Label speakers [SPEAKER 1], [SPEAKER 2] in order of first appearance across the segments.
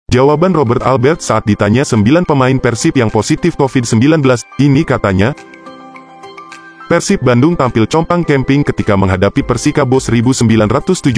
[SPEAKER 1] Jawaban Robert Albert saat ditanya 9 pemain Persib yang positif COVID-19, ini katanya, Persib Bandung tampil compang camping ketika menghadapi Persikabo 1973,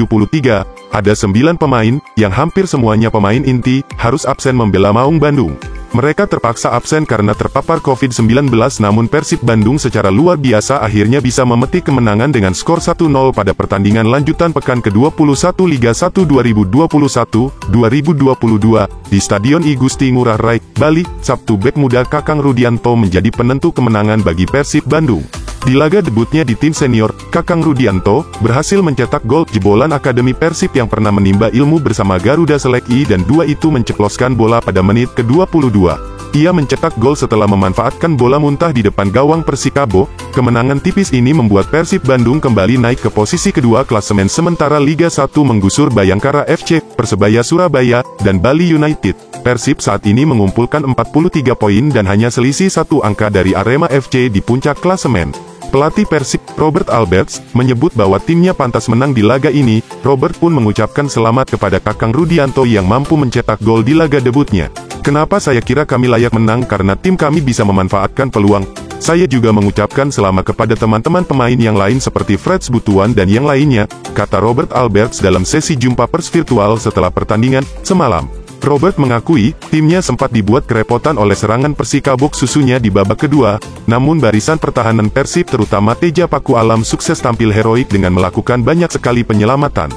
[SPEAKER 1] ada 9 pemain, yang hampir semuanya pemain inti, harus absen membela Maung Bandung. Mereka terpaksa absen karena terpapar COVID-19 namun Persib Bandung secara luar biasa akhirnya bisa memetik kemenangan dengan skor 1-0 pada pertandingan lanjutan pekan ke-21 Liga 1 2021-2022, di Stadion I Gusti Ngurah Rai, Bali, Sabtu. Bek muda Kakang Rudianto menjadi penentu kemenangan bagi Persib Bandung. Di laga debutnya di tim senior, Kakang Rudianto berhasil mencetak gol jebolan Akademi Persib yang pernah menimba ilmu bersama Garuda Select I dan 2 itu menceploskan bola pada menit ke-22. Ia mencetak gol setelah memanfaatkan bola muntah di depan gawang Persikabo. Kemenangan tipis ini membuat Persib Bandung kembali naik ke posisi kedua klasemen sementara Liga 1 menggusur Bayangkara FC, Persebaya Surabaya, dan Bali United. Persib saat ini mengumpulkan 43 poin dan hanya selisih 1 angka dari Arema FC di puncak klasemen. Pelatih Persib, Robert Alberts, menyebut bahwa timnya pantas menang di laga ini. Robert pun mengucapkan selamat kepada Kakang Rudianto yang mampu mencetak gol di laga debutnya. Kenapa saya kira kami layak menang karena tim kami bisa memanfaatkan peluang. Saya juga mengucapkan selamat kepada teman-teman pemain yang lain seperti Freds Butuan dan yang lainnya, kata Robert Alberts dalam sesi jumpa pers virtual setelah pertandingan semalam. Robert mengakui, timnya sempat dibuat kerepotan oleh serangan Persikabo susunya di babak kedua, namun barisan pertahanan Persib terutama Teja Paku Alam sukses tampil heroik dengan melakukan banyak sekali penyelamatan.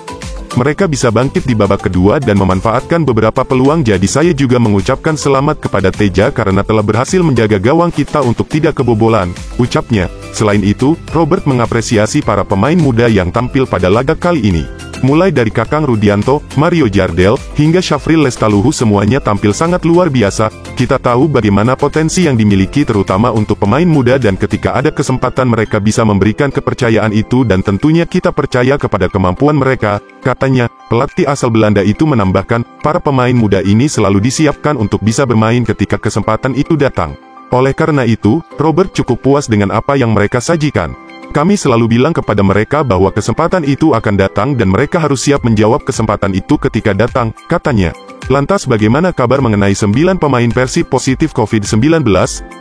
[SPEAKER 1] Mereka bisa bangkit di babak kedua dan memanfaatkan beberapa peluang jadi saya juga mengucapkan selamat kepada Teja karena telah berhasil menjaga gawang kita untuk tidak kebobolan, ucapnya. Selain itu, Robert mengapresiasi para pemain muda yang tampil pada laga kali ini. Mulai dari Kakang Rudianto, Mario Jardel, hingga Syafril Lestaluhu semuanya tampil sangat luar biasa. Kita tahu bagaimana potensi yang dimiliki terutama untuk pemain muda dan ketika ada kesempatan mereka bisa memberikan kepercayaan itu dan tentunya kita percaya kepada kemampuan mereka, katanya. Pelatih asal Belanda itu menambahkan, para pemain muda ini selalu disiapkan untuk bisa bermain ketika kesempatan itu datang. Oleh karena itu, Robert cukup puas dengan apa yang mereka sajikan. Kami selalu bilang kepada mereka bahwa kesempatan itu akan datang dan mereka harus siap menjawab kesempatan itu ketika datang, katanya. Lantas bagaimana kabar mengenai 9 pemain Persib positif COVID-19?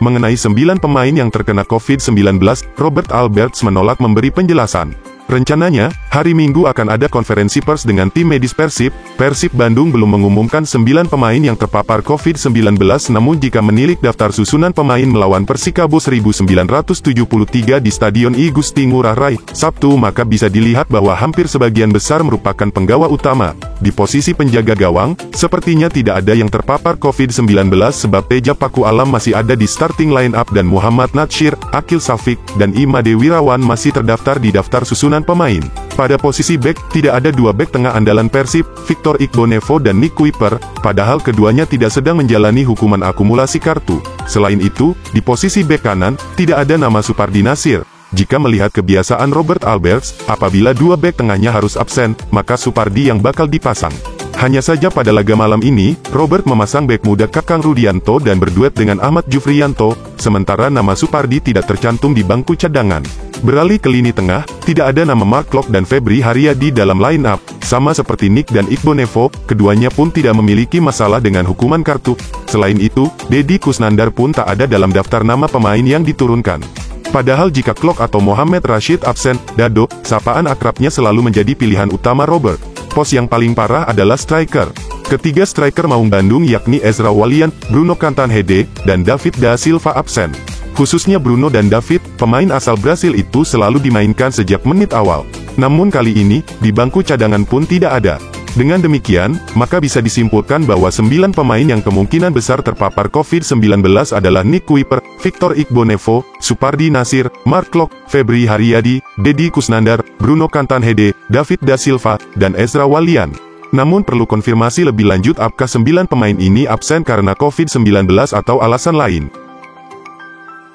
[SPEAKER 1] Mengenai 9 pemain yang terkena COVID-19, Robert Alberts menolak memberi penjelasan. Rencananya, hari Minggu akan ada konferensi pers dengan tim medis Persib. Persib Bandung belum mengumumkan 9 pemain yang terpapar COVID-19 namun jika menilik daftar susunan pemain melawan Persikabo 1973 di Stadion I Gusti Ngurah Rai, Sabtu maka bisa dilihat bahwa hampir sebagian besar merupakan penggawa utama. Di posisi penjaga gawang, sepertinya tidak ada yang terpapar COVID-19 sebab Teja Paku Alam masih ada di starting line up dan Muhammad Natsir, Akil Safik, dan Imade Wirawan masih terdaftar di daftar susunan pemain. Pada posisi bek, tidak ada 2 bek tengah andalan Persib, Victor Igbonevo dan Nick Kuiper, padahal keduanya tidak sedang menjalani hukuman akumulasi kartu. Selain itu, di posisi bek kanan, tidak ada nama Supardi Nasir. Jika melihat kebiasaan Robert Alberts, apabila 2 bek tengahnya harus absen, maka Supardi yang bakal dipasang. Hanya saja pada laga malam ini, Robert memasang bek muda Kakang Rudianto dan berduet dengan Ahmad Jufriyanto, sementara nama Supardi tidak tercantum di bangku cadangan. Beralih ke lini tengah, tidak ada nama Mark Klok dan Febri Haryadi dalam line up, sama seperti Nick dan Igbonevo, keduanya pun tidak memiliki masalah dengan hukuman kartu. Selain itu, Deddy Kusnandar pun tak ada dalam daftar nama pemain yang diturunkan. Padahal jika Klok atau Mohamed Rashid absen, Dado, sapaan akrabnya selalu menjadi pilihan utama Robert. Pos yang paling parah adalah striker. Ketiga striker Maung Bandung yakni Ezra Walian, Bruno Cantanhede, dan David da Silva absen. Khususnya Bruno dan David, pemain asal Brasil itu selalu dimainkan sejak menit awal. Namun kali ini, di bangku cadangan pun tidak ada. Dengan demikian, maka bisa disimpulkan bahwa 9 pemain yang kemungkinan besar terpapar COVID-19 adalah Nick Kuiper, Victor Igbonevo, Supardi Nasir, Mark Klok, Febri Haryadi, Deddy Kusnandar, Bruno Cantanhede, David da Silva, dan Ezra Walian. Namun perlu konfirmasi lebih lanjut apakah 9 pemain ini absen karena COVID-19 atau alasan lain.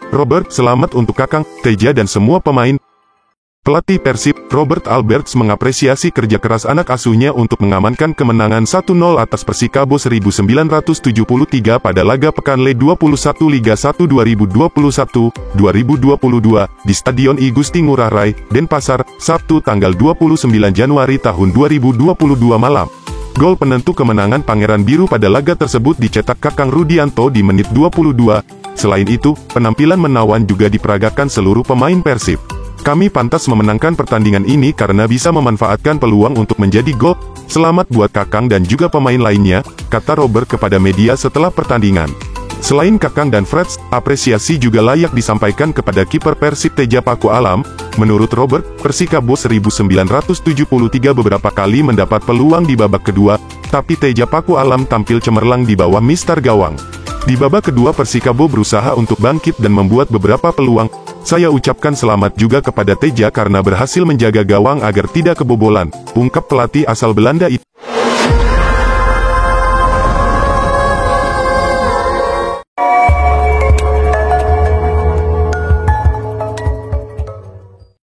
[SPEAKER 1] Robert, selamat untuk Kakang, Teja dan semua pemain. Pelatih Persib, Robert Alberts mengapresiasi kerja keras anak asuhnya untuk mengamankan kemenangan 1-0 atas Persikabo 1973 pada laga pekan Le-21 Liga 1 2021-2022 di Stadion I Gusti Ngurah Rai, Denpasar, Sabtu tanggal 29 Januari tahun 2022 malam. Gol penentu kemenangan Pangeran Biru pada laga tersebut dicetak Kakang Rudianto di menit 22. Selain itu, penampilan menawan juga diperagakan seluruh pemain Persib. Kami pantas memenangkan pertandingan ini karena bisa memanfaatkan peluang untuk menjadi gol. Selamat buat Kakang dan juga pemain lainnya, kata Robert kepada media setelah pertandingan. Selain Kakang dan Freds, apresiasi juga layak disampaikan kepada kiper Persib Teja Paku Alam. Menurut Robert, Persikabo 1973 beberapa kali mendapat peluang di babak kedua, tapi Teja Paku Alam tampil cemerlang di bawah mistar gawang. Di babak kedua Persikabo berusaha untuk bangkit dan membuat beberapa peluang. Saya ucapkan selamat juga kepada Teja karena berhasil menjaga gawang agar tidak kebobolan, ungkap pelatih asal Belanda itu.